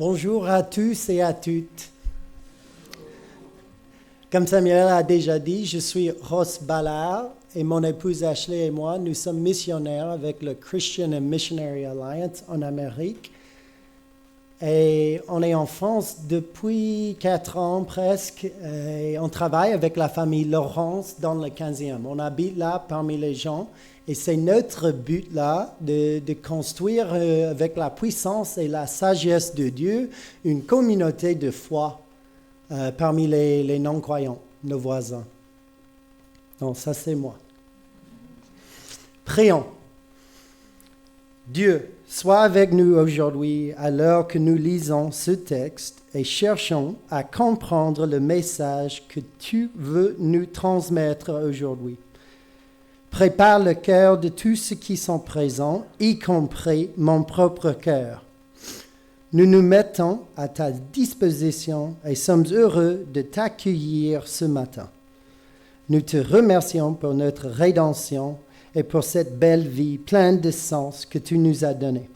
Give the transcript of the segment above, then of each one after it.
Bonjour à tous et à toutes. Comme Samuel a déjà dit, je suis Ross Ballard et mon épouse Ashley et moi, nous sommes missionnaires avec le Christian and Missionary Alliance en Amérique. Et on est en France depuis 4 ans presque et on travaille avec la famille Laurence dans le 15e. On habite là parmi les gens et c'est notre but là de construire avec la puissance et la sagesse de Dieu une communauté de foi parmi les non-croyants, nos voisins. Donc ça c'est moi. Prions. Dieu, sois avec nous aujourd'hui alors que nous lisons ce texte et cherchons à comprendre le message que tu veux nous transmettre aujourd'hui. Prépare le cœur de tous ceux qui sont présents, y compris mon propre cœur. Nous nous mettons à ta disposition et sommes heureux de t'accueillir ce matin. Nous te remercions pour notre rédemption et pour cette belle vie pleine de sens que tu nous as donnée.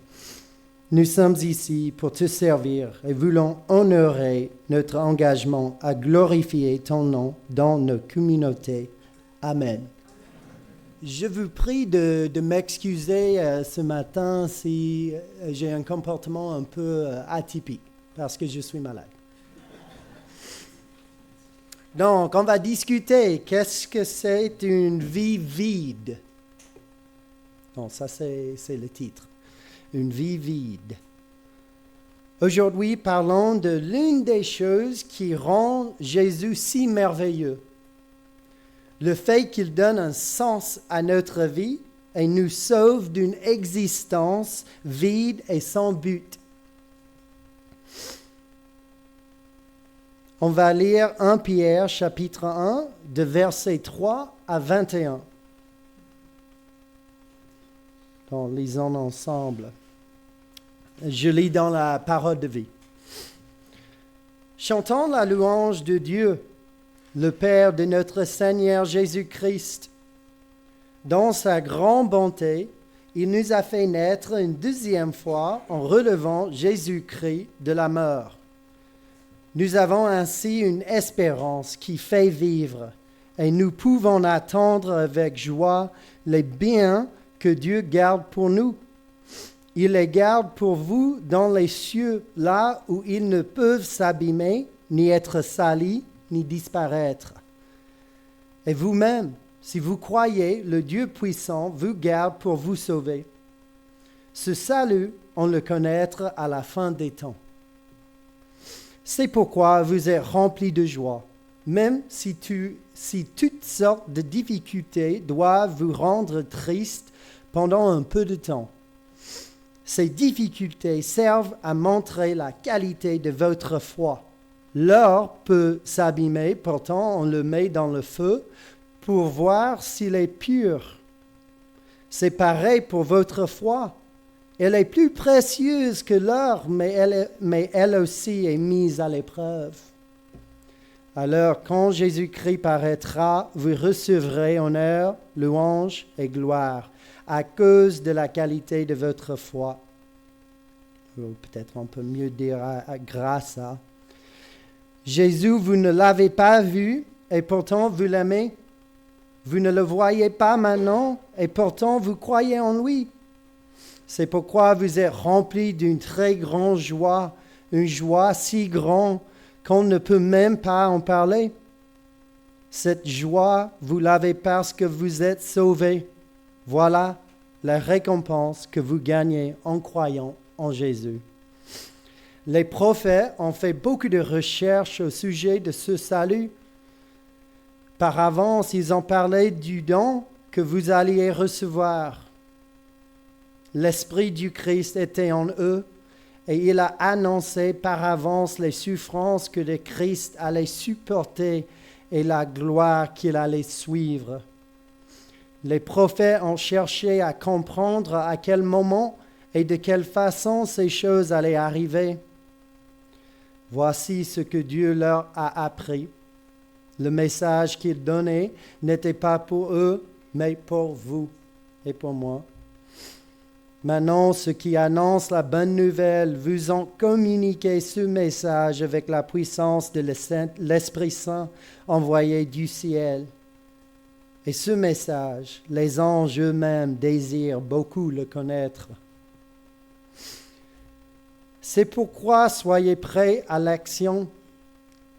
Nous sommes ici pour te servir et voulons honorer notre engagement à glorifier ton nom dans nos communautés. Amen. Je vous prie de m'excuser ce matin si j'ai un comportement un peu atypique parce que je suis malade. Donc, on va discuter. Qu'est-ce que c'est une vie vide? Donc, ça, c'est le titre. Une vie vide. Aujourd'hui, parlons de l'une des choses qui rend Jésus si merveilleux. Le fait qu'il donne un sens à notre vie et nous sauve d'une existence vide et sans but. On va lire 1 Pierre chapitre 1 de versets 3 à 21. Donc, lisons ensemble. Je lis dans la parole de vie. Chantons la louange de Dieu, le Père de notre Seigneur Jésus-Christ. Dans sa grande bonté, il nous a fait naître une deuxième fois en relevant Jésus-Christ de la mort. Nous avons ainsi une espérance qui fait vivre et nous pouvons attendre avec joie les biens que Dieu garde pour nous. Il les garde pour vous dans les cieux, là où ils ne peuvent s'abîmer, ni être salis, ni disparaître. Et vous-même, si vous croyez, le Dieu puissant vous garde pour vous sauver. Ce salut, on le connaîtra à la fin des temps. C'est pourquoi vous êtes remplis de joie, même si toutes sortes de difficultés doivent vous rendre triste pendant un peu de temps. Ces difficultés servent à montrer la qualité de votre foi. L'or peut s'abîmer, pourtant on le met dans le feu pour voir s'il est pur. C'est pareil pour votre foi. Elle est plus précieuse que l'or, mais elle aussi est mise à l'épreuve. Alors, quand Jésus-Christ paraîtra, vous recevrez honneur, louange et gloire à cause de la qualité de votre foi. Ou peut-être on peut mieux dire grâce à. Jésus, vous ne l'avez pas vu et pourtant vous l'aimez. Vous ne le voyez pas maintenant et pourtant vous croyez en lui. C'est pourquoi vous êtes remplis d'une très grande joie, une joie si grande qu'on ne peut même pas en parler. Cette joie, vous l'avez parce que vous êtes sauvés. Voilà la récompense que vous gagnez en croyant en Jésus. Les prophètes ont fait beaucoup de recherches au sujet de ce salut. Par avance, ils ont parlé du don que vous alliez recevoir. L'Esprit du Christ était en eux et il a annoncé par avance les souffrances que le Christ allait supporter et la gloire qu'il allait suivre. Les prophètes ont cherché à comprendre à quel moment et de quelle façon ces choses allaient arriver. Voici ce que Dieu leur a appris. Le message qu'il donnait n'était pas pour eux, mais pour vous et pour moi. Maintenant, ceux qui annoncent la bonne nouvelle vous ont communiqué ce message avec la puissance de l'Esprit Saint envoyé du ciel. Et ce message, les anges eux-mêmes désirent beaucoup le connaître. C'est pourquoi soyez prêts à l'action,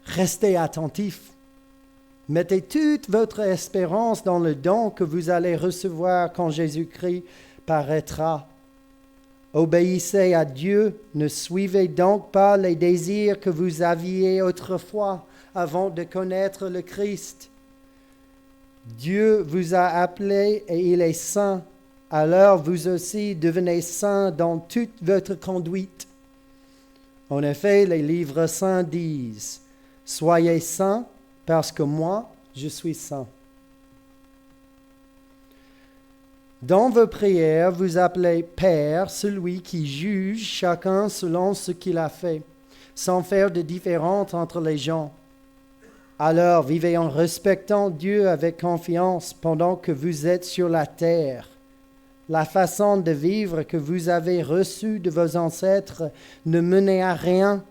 restez attentifs. Mettez toute votre espérance dans le don que vous allez recevoir quand Jésus-Christ paraîtra. Obéissez à Dieu, ne suivez donc pas les désirs que vous aviez autrefois avant de connaître le Christ. Dieu vous a appelé et il est saint, alors vous aussi devenez saints dans toute votre conduite. En effet, les livres saints disent, « Soyez saints parce que moi, je suis saint. » Dans vos prières, vous appelez Père celui qui juge chacun selon ce qu'il a fait, sans faire de différence entre les gens. Alors vivez en respectant Dieu avec confiance pendant que vous êtes sur la terre. La façon de vivre que vous avez reçue de vos ancêtres ne menait à rien.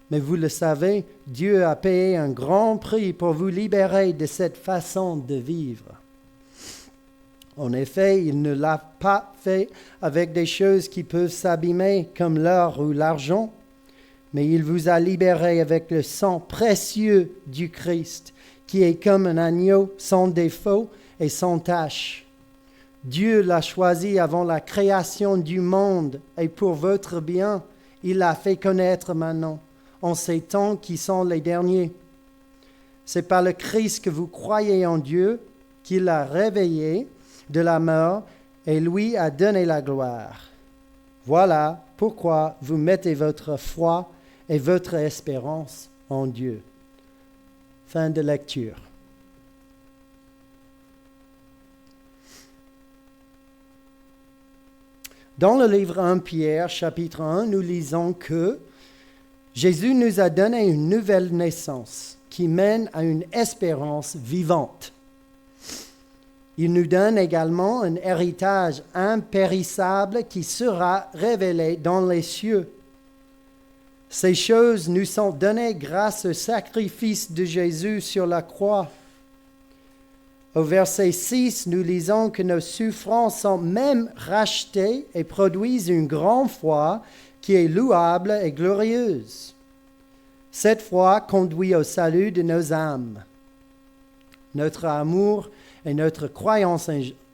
Mais vous le savez, Dieu a payé un grand prix pour vous libérer de cette façon de vivre. En effet, il ne l'a pas fait avec des choses qui peuvent s'abîmer comme l'or ou l'argent, mais il vous a libéré avec le sang précieux du Christ, qui est comme un agneau sans défaut et sans tache. Dieu l'a choisi avant la création du monde et pour votre bien, il l'a fait connaître maintenant, en ces temps qui sont les derniers. C'est par le Christ que vous croyez en Dieu qu'il l'a réveillé de la mort et lui a donné la gloire. Voilà pourquoi vous mettez votre foi et votre espérance en Dieu. Fin de lecture. Dans le livre 1 Pierre, chapitre 1, nous lisons que Jésus nous a donné une nouvelle naissance qui mène à une espérance vivante. Il nous donne également un héritage impérissable qui sera révélé dans les cieux. Ces choses nous sont données grâce au sacrifice de Jésus sur la croix. Au verset 6, nous lisons que nos souffrances sont même rachetées et produisent une grande foi qui est louable et glorieuse. Cette foi conduit au salut de nos âmes. Notre amour et notre croyance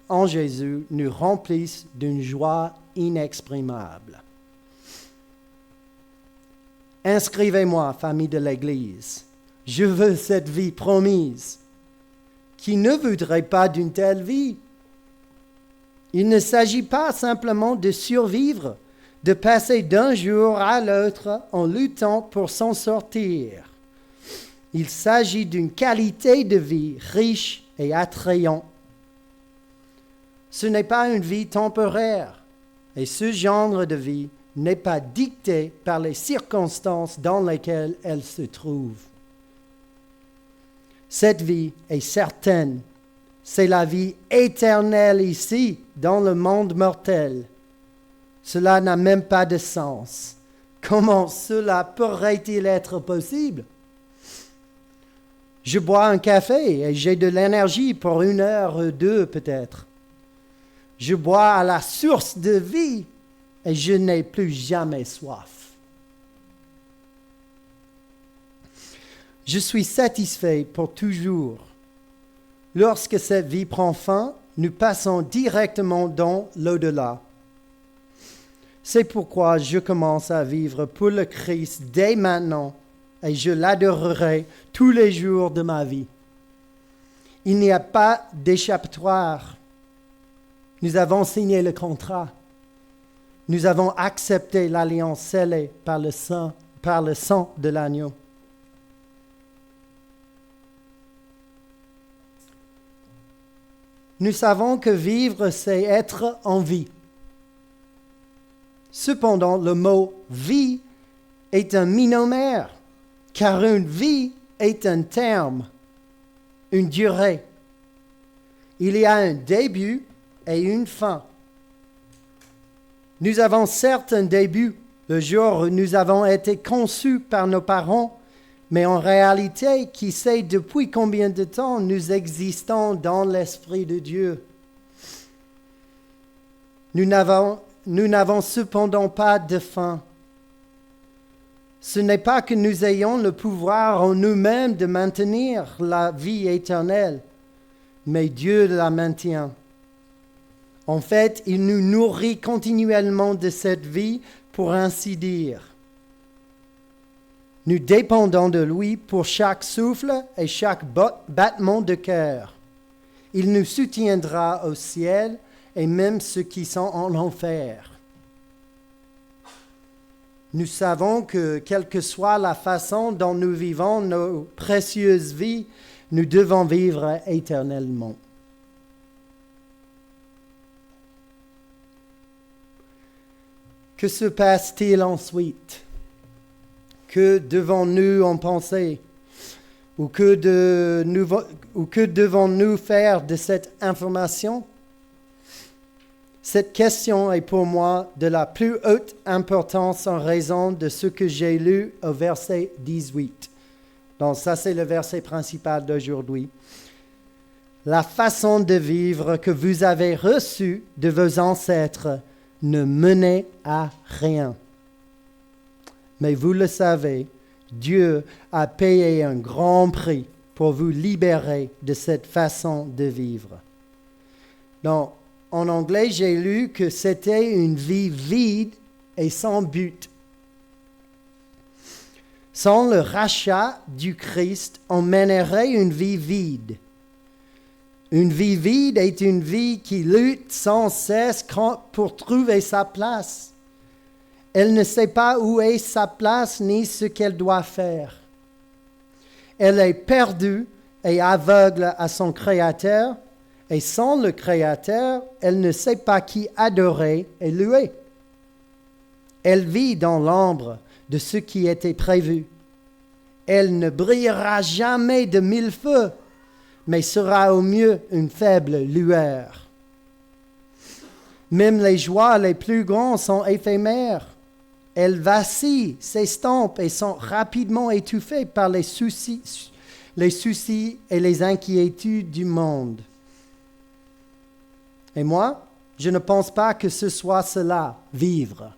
en Jésus nous remplissent d'une joie inexprimable. Inscrivez-moi, famille de l'Église. Je veux cette vie promise. Qui ne voudrait pas d'une telle vie? Il ne s'agit pas simplement de survivre, de passer d'un jour à l'autre en luttant pour s'en sortir. Il s'agit d'une qualité de vie riche et attrayante. Ce n'est pas une vie temporaire, et ce genre de vie n'est pas dicté par les circonstances dans lesquelles elle se trouve. Cette vie est certaine. C'est la vie éternelle ici, dans le monde mortel. Cela n'a même pas de sens. Comment cela pourrait-il être possible? Je bois un café et j'ai de l'énergie pour 1 heure ou 2 peut-être. Je bois à la source de vie et je n'ai plus jamais soif. Je suis satisfait pour toujours. Lorsque cette vie prend fin, nous passons directement dans l'au-delà. C'est pourquoi je commence à vivre pour le Christ dès maintenant et je l'adorerai tous les jours de ma vie. Il n'y a pas d'échappatoire. Nous avons signé le contrat. Nous avons accepté l'alliance scellée par le sang de l'agneau. Nous savons que vivre, c'est être en vie. Cependant, le mot « vie » est un monomère, car une vie est un terme, une durée. Il y a un début et une fin. Nous avons certes un début, le jour où nous avons été conçus par nos parents, mais en réalité, qui sait depuis combien de temps nous existons dans l'Esprit de Dieu. Nous n'avons cependant pas de fin. Ce n'est pas que nous ayons le pouvoir en nous-mêmes de maintenir la vie éternelle, mais Dieu la maintient. En fait, il nous nourrit continuellement de cette vie, pour ainsi dire. Nous dépendons de lui pour chaque souffle et chaque battement de cœur. Il nous soutiendra au ciel et même ceux qui sont en enfer. Nous savons que, quelle que soit la façon dont nous vivons nos précieuses vies, nous devons vivre éternellement. Que se passe-t-il ensuite? Que devons-nous en penser? Ou que devons-nous faire de cette information? Cette question est pour moi de la plus haute importance en raison de ce que j'ai lu au verset 18. Donc ça, c'est le verset principal d'aujourd'hui. La façon de vivre que vous avez reçue de vos ancêtres ne menait à rien. Mais vous le savez, Dieu a payé un grand prix pour vous libérer de cette façon de vivre. Donc, en anglais, j'ai lu que c'était une vie vide et sans but. Sans le rachat du Christ, on mènerait une vie vide. Une vie vide est une vie qui lutte sans cesse pour trouver sa place. Elle ne sait pas où est sa place ni ce qu'elle doit faire. Elle est perdue et aveugle à son Créateur, et sans le Créateur, elle ne sait pas qui adorer et louer. Elle vit dans l'ombre de ce qui était prévu. Elle ne brillera jamais de mille feux, mais sera au mieux une faible lueur. Même les joies les plus grandes sont éphémères. Elles vacillent, s'estompent et sont rapidement étouffées par les soucis et les inquiétudes du monde. Et moi, je ne pense pas que ce soit cela, vivre.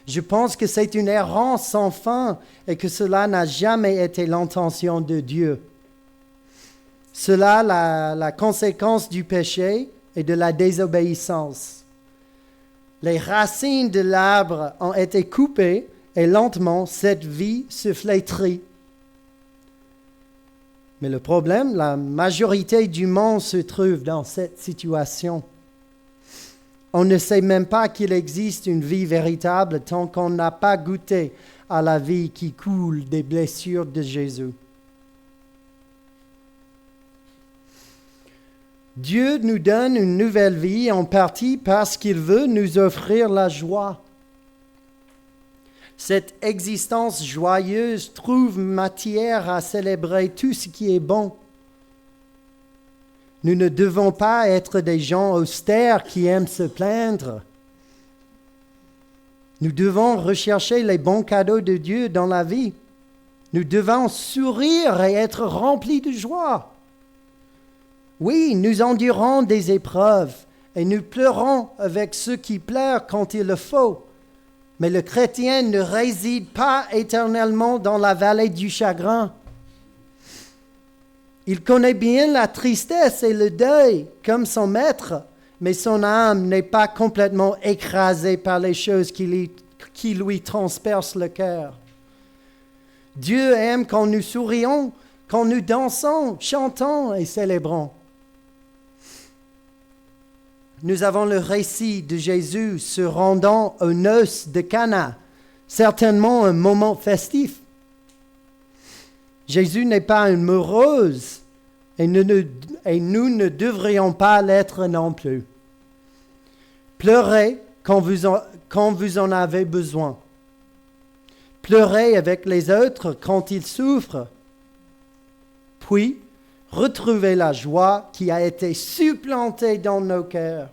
Je pense que c'est une errance sans fin et que cela n'a jamais été l'intention de Dieu. Cela, la conséquence du péché et de la désobéissance. Les racines de l'arbre ont été coupées et lentement cette vie se flétrit. Mais le problème, la majorité du monde se trouve dans cette situation. On ne sait même pas qu'il existe une vie véritable tant qu'on n'a pas goûté à la vie qui coule des blessures de Jésus. Dieu nous donne une nouvelle vie en partie parce qu'il veut nous offrir la joie. Cette existence joyeuse trouve matière à célébrer tout ce qui est bon. Nous ne devons pas être des gens austères qui aiment se plaindre. Nous devons rechercher les bons cadeaux de Dieu dans la vie. Nous devons sourire et être remplis de joie. Oui, nous endurons des épreuves et nous pleurons avec ceux qui pleurent quand il le faut. Mais le chrétien ne réside pas éternellement dans la vallée du chagrin. Il connaît bien la tristesse et le deuil comme son maître, mais son âme n'est pas complètement écrasée par les choses qui lui transpercent le cœur. Dieu aime quand nous sourions, quand nous dansons, chantons et célébrons. Nous avons le récit de Jésus se rendant aux noces de Cana, certainement un moment festif. Jésus n'est pas une morose et nous ne devrions pas l'être non plus. Pleurez quand vous en avez besoin. Pleurez avec les autres quand ils souffrent. Puis, retrouvez la joie qui a été supplantée dans nos cœurs.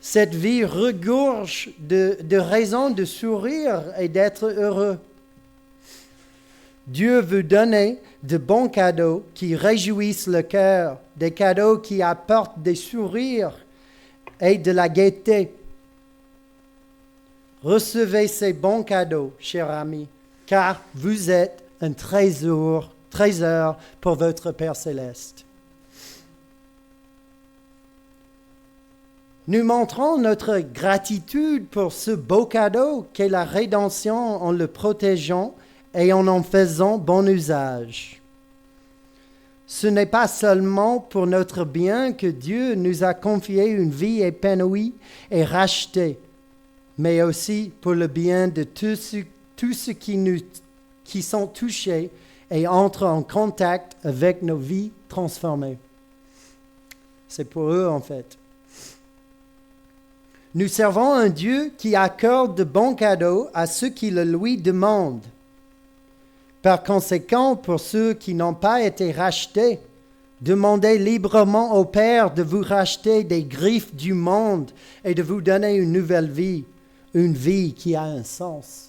Cette vie regorge de raisons de sourire et d'être heureux. Dieu veut donner de bons cadeaux qui réjouissent le cœur, des cadeaux qui apportent des sourires et de la gaieté. Recevez ces bons cadeaux, chers amis, car vous êtes un trésor pour votre Père céleste. Nous montrons notre gratitude pour ce beau cadeau qu'est la rédemption en le protégeant et en faisant bon usage. Ce n'est pas seulement pour notre bien que Dieu nous a confié une vie épanouie et rachetée, mais aussi pour le bien de tous ceux qui sont touchés et entrent en contact avec nos vies transformées. C'est pour eux en fait. Nous servons un Dieu qui accorde de bons cadeaux à ceux qui le lui demandent. Par conséquent, pour ceux qui n'ont pas été rachetés, demandez librement au Père de vous racheter des griffes du monde et de vous donner une nouvelle vie, une vie qui a un sens.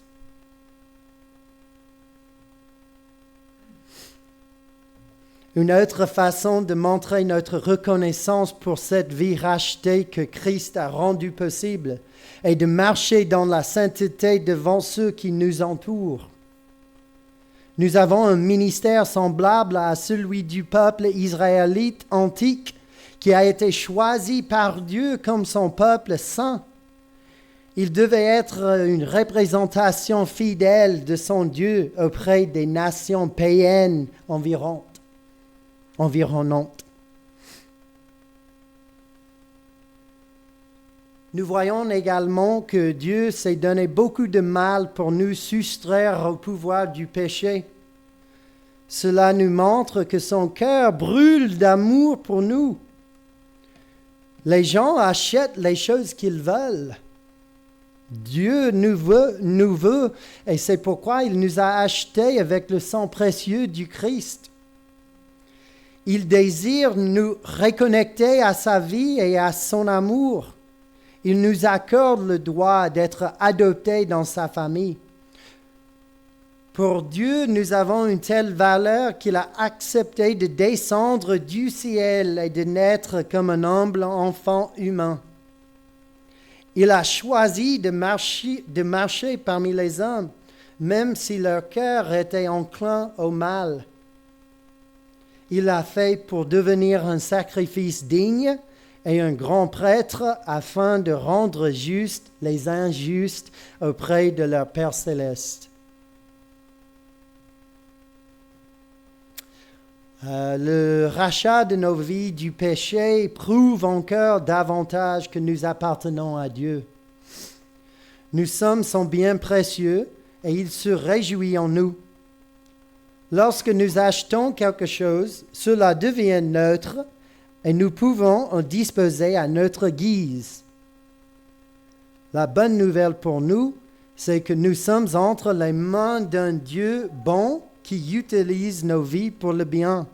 Une autre façon de montrer notre reconnaissance pour cette vie rachetée que Christ a rendue possible est de marcher dans la sainteté devant ceux qui nous entourent. Nous avons un ministère semblable à celui du peuple israélite antique qui a été choisi par Dieu comme son peuple saint. Il devait être une représentation fidèle de son Dieu auprès des nations païennes environnantes. Nous voyons également que Dieu s'est donné beaucoup de mal pour nous soustraire au pouvoir du péché. Cela nous montre que son cœur brûle d'amour pour nous. Les gens achètent les choses qu'ils veulent. Dieu nous veut, et c'est pourquoi il nous a achetés avec le sang précieux du Christ. Il désire nous reconnecter à sa vie et à son amour. Il nous accorde le droit d'être adoptés dans sa famille. Pour Dieu, nous avons une telle valeur qu'il a accepté de descendre du ciel et de naître comme un humble enfant humain. Il a choisi de marcher parmi les hommes, même si leur cœur était enclin au mal. Il l'a fait pour devenir un sacrifice digne et un grand prêtre afin de rendre justes les injustes auprès de leur Père céleste. Le rachat de nos vies du péché prouve encore davantage que nous appartenons à Dieu. Nous sommes son bien précieux et il se réjouit en nous. Lorsque nous achetons quelque chose, cela devient neutre et nous pouvons en disposer à notre guise. La bonne nouvelle pour nous, c'est que nous sommes entre les mains d'un Dieu bon qui utilise nos vies pour le bien.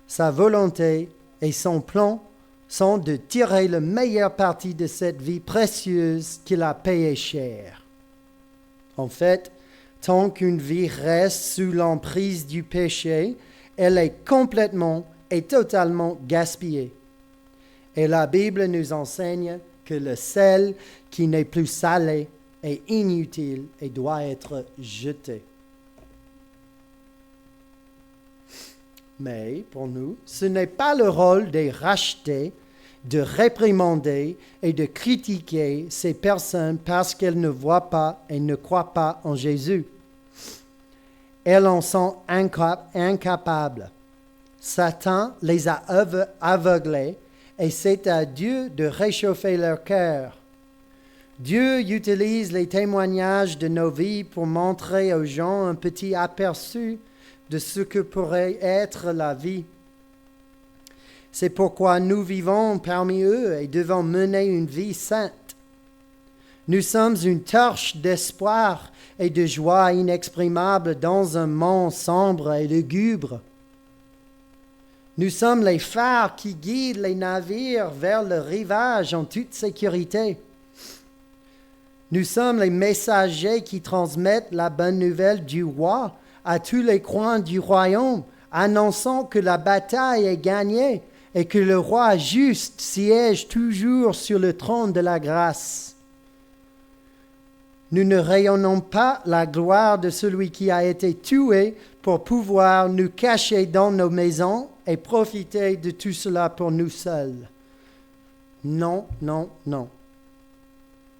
Sa volonté et son plan sont de tirer le meilleur parti de cette vie précieuse qu'il a payée cher. En fait, tant qu'une vie reste sous l'emprise du péché, elle est complètement et totalement gaspillée. Et la Bible nous enseigne que le sel qui n'est plus salé est inutile et doit être jeté. Mais pour nous, ce n'est pas le rôle des rachetés de réprimander et de critiquer ces personnes parce qu'elles ne voient pas et ne croient pas en Jésus. Elles en sont incapables. Satan les a aveuglés et c'est à Dieu de réchauffer leur cœur. Dieu utilise les témoignages de nos vies pour montrer aux gens un petit aperçu de ce que pourrait être la vie. C'est pourquoi nous vivons parmi eux et devons mener une vie sainte. Nous sommes une torche d'espoir et de joie inexprimable dans un monde sombre et lugubre. Nous sommes les phares qui guident les navires vers le rivage en toute sécurité. Nous sommes les messagers qui transmettent la bonne nouvelle du roi à tous les coins du royaume, annonçant que la bataille est gagnée et que le roi juste siège toujours sur le trône de la grâce. Nous ne rayonnons pas la gloire de celui qui a été tué pour pouvoir nous cacher dans nos maisons et profiter de tout cela pour nous seuls. Non, non, non.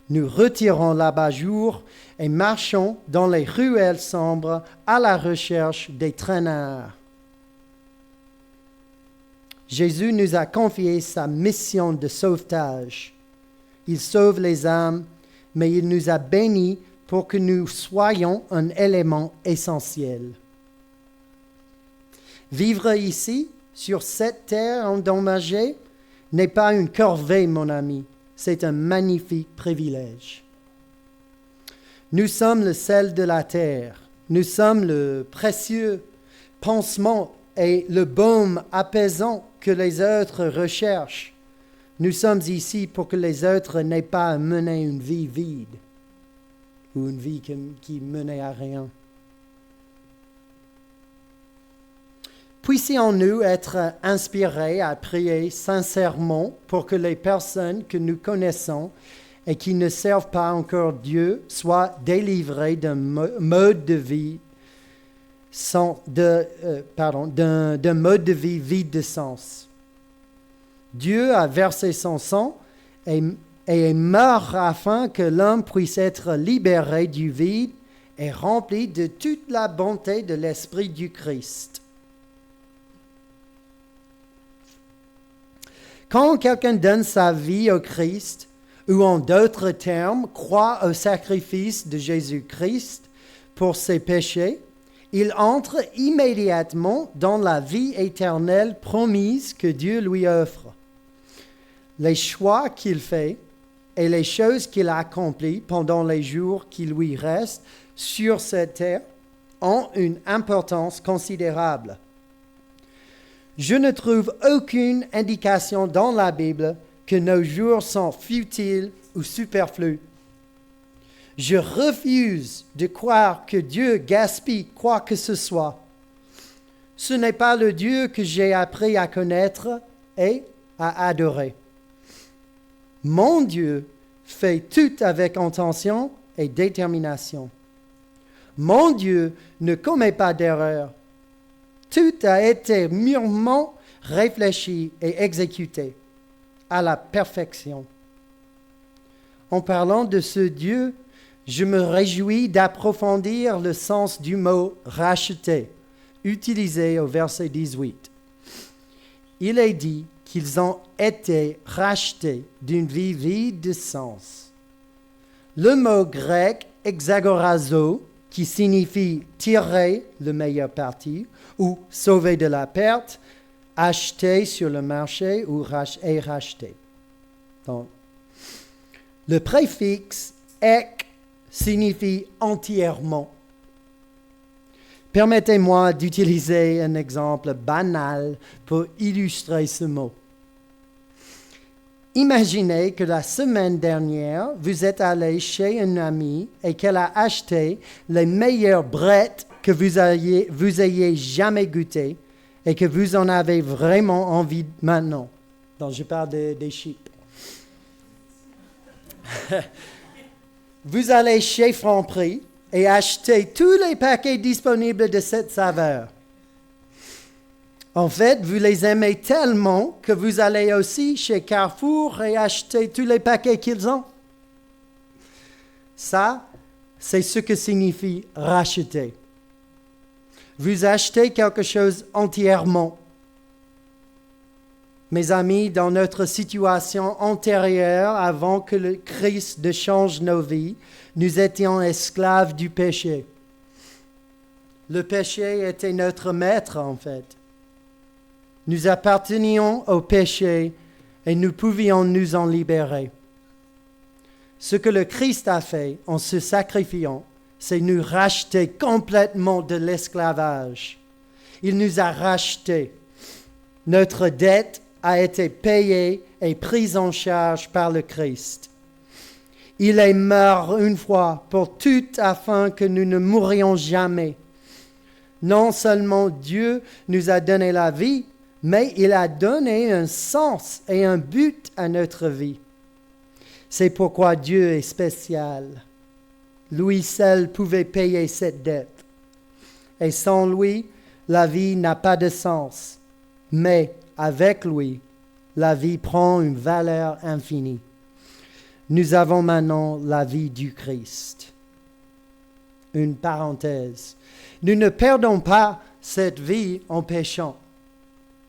Nous retirons l'abat-jour et marchons dans les ruelles sombres à la recherche des traînards. Jésus nous a confié sa mission de sauvetage. Il sauve les âmes, mais il nous a bénis pour que nous soyons un élément essentiel. Vivre ici, sur cette terre endommagée, n'est pas une corvée, mon ami. C'est un magnifique privilège. Nous sommes le sel de la terre. Nous sommes le précieux pansement et le baume apaisant que les autres recherchent. Nous sommes ici pour que les autres n'aient pas à mener une vie vide ou une vie qui menait à rien. Puissions-nous être inspirés à prier sincèrement pour que les personnes que nous connaissons et qui ne servent pas encore Dieu soient délivrées d'un mode de vie d'un mode de vie vide de sens. Dieu a versé son sang et est mort afin que l'homme puisse être libéré du vide et rempli de toute la bonté de l'Esprit du Christ. Quand quelqu'un donne sa vie au Christ, ou en d'autres termes, croit au sacrifice de Jésus-Christ pour ses péchés, il entre immédiatement dans la vie éternelle promise que Dieu lui offre. Les choix qu'il fait et les choses qu'il accomplit pendant les jours qui lui restent sur cette terre ont une importance considérable. Je ne trouve aucune indication dans la Bible que nos jours sont futiles ou superflus. Je refuse de croire que Dieu gaspille quoi que ce soit. Ce n'est pas le Dieu que j'ai appris à connaître et à adorer. Mon Dieu fait tout avec intention et détermination. Mon Dieu ne commet pas d'erreur. Tout a été mûrement réfléchi et exécuté à la perfection. En parlant de ce Dieu, je me réjouis d'approfondir le sens du mot « racheter » utilisé au verset 18. Il est dit qu'ils ont été rachetés d'une vie vide de sens. Le mot grec « exagorazo » qui signifie « tirer le meilleur parti » ou « sauver de la perte », acheter sur le marché ou est racheté. Donc, le préfixe « ek » signifie « entièrement ». Permettez-moi d'utiliser un exemple banal pour illustrer ce mot. Imaginez que la semaine dernière, vous êtes allé chez une amie et qu'elle a acheté les meilleures brettes que vous ayez jamais goûtées et que vous en avez vraiment envie maintenant. Donc, je parle des chips. Vous allez chez Franprix et achetez tous les paquets disponibles de cette saveur. En fait, vous les aimez tellement que vous allez aussi chez Carrefour et acheter tous les paquets qu'ils ont. Ça, c'est ce que signifie racheter. Vous achetez quelque chose entièrement. Mes amis, dans notre situation antérieure, avant que le Christ ne change nos vies, nous étions esclaves du péché. Le péché était notre maître, en fait. Nous appartenions au péché et nous pouvions nous en libérer. Ce que le Christ a fait en se sacrifiant, c'est nous racheter complètement de l'esclavage. Il nous a rachetés. Notre dette a été payée et prise en charge par le Christ. Il est mort une fois pour toutes afin que nous ne mourions jamais. Non seulement Dieu nous a donné la vie, mais il a donné un sens et un but à notre vie. C'est pourquoi Dieu est spécial. Lui seul pouvait payer cette dette. Et sans lui, la vie n'a pas de sens. Mais avec lui, la vie prend une valeur infinie. Nous avons maintenant la vie du Christ. Une parenthèse. Nous ne perdons pas cette vie en péchant,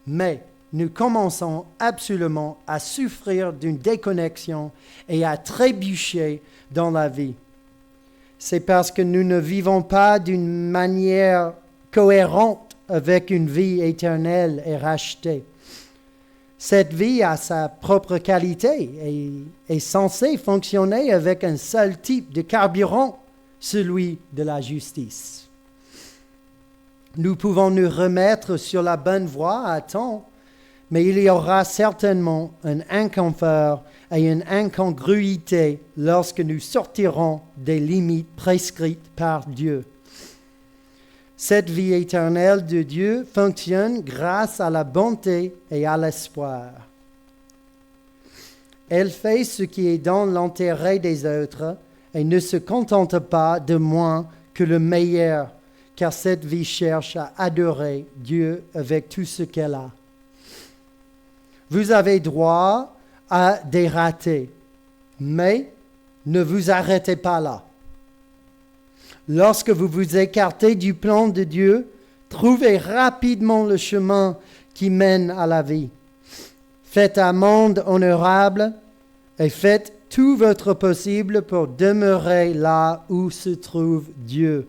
mais nous commençons absolument à souffrir d'une déconnexion et à trébucher dans la vie. C'est parce que nous ne vivons pas d'une manière cohérente avec une vie éternelle et rachetée. Cette vie a sa propre qualité et est censée fonctionner avec un seul type de carburant, celui de la justice. Nous pouvons nous remettre sur la bonne voie à temps, mais il y aura certainement un inconfort et une incongruité lorsque nous sortirons des limites prescrites par Dieu. Cette vie éternelle de Dieu fonctionne grâce à la bonté et à l'espoir. Elle fait ce qui est dans l'intérêt des autres et ne se contente pas de moins que le meilleur, car cette vie cherche à adorer Dieu avec tout ce qu'elle a. Vous avez droit à des ratés, mais ne vous arrêtez pas là. Lorsque vous vous écartez du plan de Dieu, trouvez rapidement le chemin qui mène à la vie. Faites amende honorable et faites tout votre possible pour demeurer là où se trouve Dieu.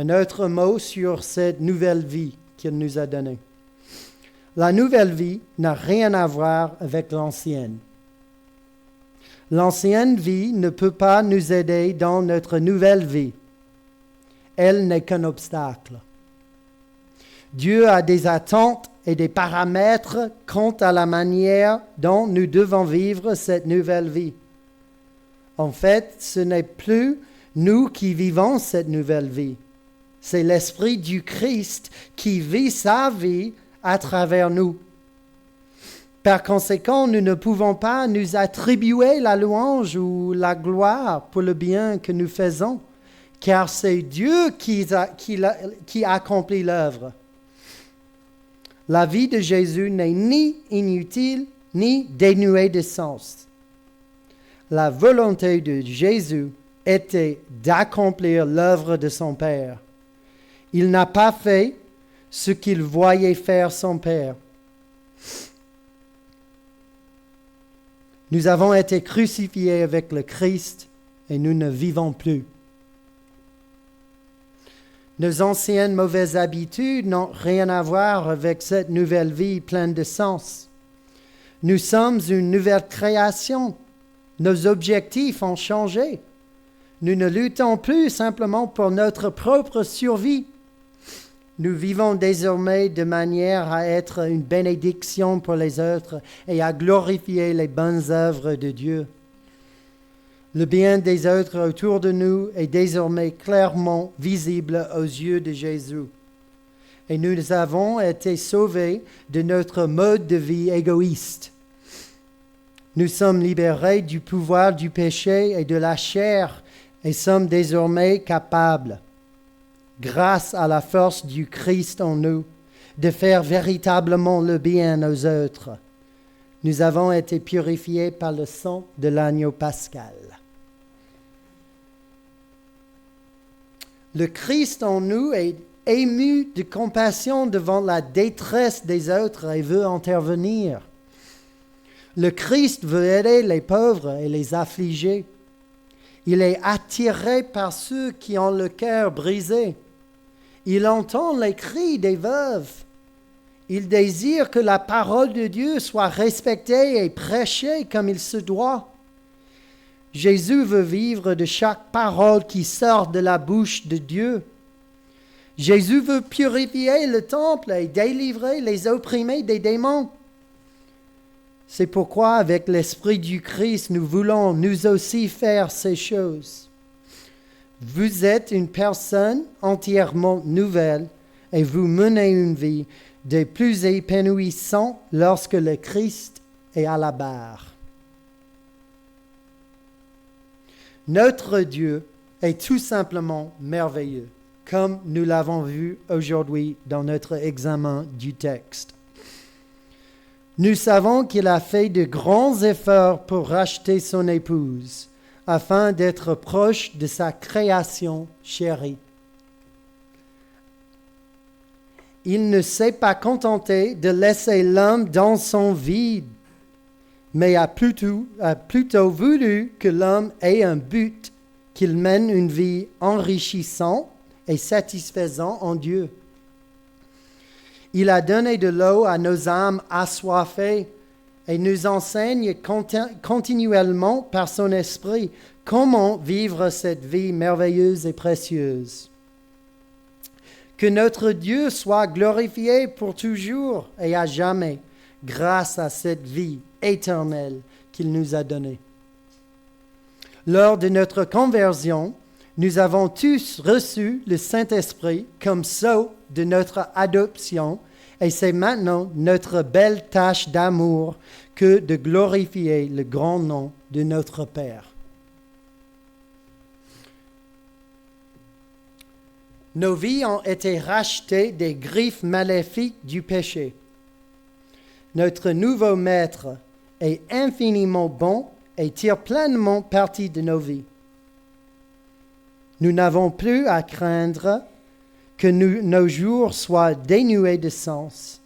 Un autre mot sur cette nouvelle vie qu'il nous a donnée. La nouvelle vie n'a rien à voir avec l'ancienne. L'ancienne vie ne peut pas nous aider dans notre nouvelle vie. Elle n'est qu'un obstacle. Dieu a des attentes et des paramètres quant à la manière dont nous devons vivre cette nouvelle vie. En fait, ce n'est plus nous qui vivons cette nouvelle vie. C'est l'Esprit du Christ qui vit sa vie à travers nous. Par conséquent, nous ne pouvons pas nous attribuer la louange ou la gloire pour le bien que nous faisons, car c'est Dieu qui accomplit l'œuvre. La vie de Jésus n'est ni inutile ni dénuée de sens. La volonté de Jésus était d'accomplir l'œuvre de son Père. Il n'a pas fait ce qu'il voyait faire son Père. Nous avons été crucifiés avec le Christ et nous ne vivons plus. Nos anciennes mauvaises habitudes n'ont rien à voir avec cette nouvelle vie pleine de sens. Nous sommes une nouvelle création. Nos objectifs ont changé. Nous ne luttons plus simplement pour notre propre survie. Nous vivons désormais de manière à être une bénédiction pour les autres et à glorifier les bonnes œuvres de Dieu. Le bien des autres autour de nous est désormais clairement visible aux yeux de Jésus. Et nous avons été sauvés de notre mode de vie égoïste. Nous sommes libérés du pouvoir du péché et de la chair et sommes désormais capables, grâce à la force du Christ en nous, de faire véritablement le bien aux autres. Nous avons été purifiés par le sang de l'agneau pascal. Le Christ en nous est ému de compassion devant la détresse des autres et veut intervenir. Le Christ veut aider les pauvres et les affligés. Il est attiré par ceux qui ont le cœur brisé. Il entend les cris des veuves. Il désire que la parole de Dieu soit respectée et prêchée comme il se doit. Jésus veut vivre de chaque parole qui sort de la bouche de Dieu. Jésus veut purifier le temple et délivrer les opprimés des démons. C'est pourquoi, avec l'Esprit du Christ, nous voulons nous aussi faire ces choses. Vous êtes une personne entièrement nouvelle et vous menez une vie des plus épanouissantes lorsque le Christ est à la barre. Notre Dieu est tout simplement merveilleux, comme nous l'avons vu aujourd'hui dans notre examen du texte. Nous savons qu'il a fait de grands efforts pour racheter son épouse, afin d'être proche de sa création chérie. Il ne s'est pas contenté de laisser l'homme dans son vide, mais a plutôt voulu que l'homme ait un but, qu'il mène une vie enrichissante et satisfaisante en Dieu. Il a donné de l'eau à nos âmes assoiffées et nous enseigne continuellement par son esprit comment vivre cette vie merveilleuse et précieuse. Que notre Dieu soit glorifié pour toujours et à jamais grâce à cette vie éternelle qu'il nous a donnée. Lors de notre conversion, nous avons tous reçu le Saint-Esprit comme sceau de notre adoption et c'est maintenant notre belle tâche d'amour que de glorifier le grand nom de notre Père. Nos vies ont été rachetées des griffes maléfiques du péché. Notre nouveau Maître est infiniment bon et tire pleinement parti de nos vies. Nous n'avons plus à craindre que nos jours soient dénués de sens.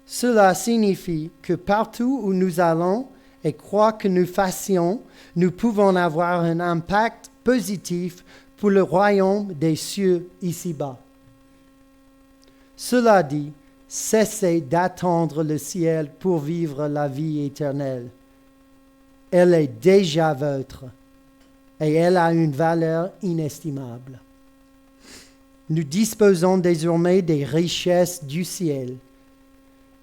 Cela signifie que partout où nous allons et quoi que nous fassions, nous pouvons avoir un impact positif pour le royaume des cieux ici-bas. Cela dit, cessez d'attendre le ciel pour vivre la vie éternelle. Elle est déjà votre et elle a une valeur inestimable. Nous disposons désormais des richesses du ciel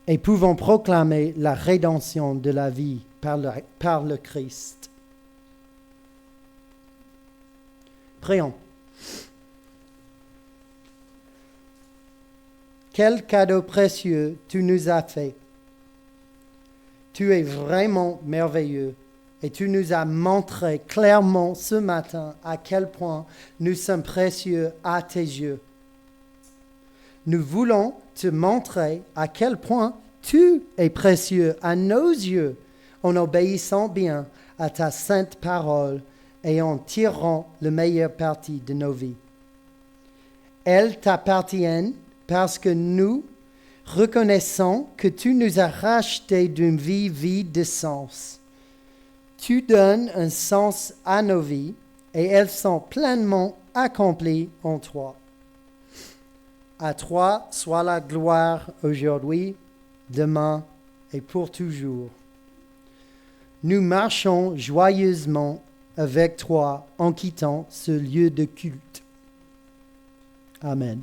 et pouvons proclamer la rédemption de la vie par le Christ. Prions. Quel cadeau précieux tu nous as fait. Tu es vraiment merveilleux et tu nous as montré clairement ce matin à quel point nous sommes précieux à tes yeux. Nous voulons te montrer à quel point tu es précieux à nos yeux en obéissant bien à ta sainte parole et en tirant le meilleur parti de nos vies. Elles t'appartiennent parce que nous reconnaissons que tu nous as rachetés d'une vie vide de sens. Tu donnes un sens à nos vies et elles sont pleinement accomplies en toi. À toi soit la gloire aujourd'hui, demain et pour toujours. Nous marchons joyeusement avec toi en quittant ce lieu de culte. Amen.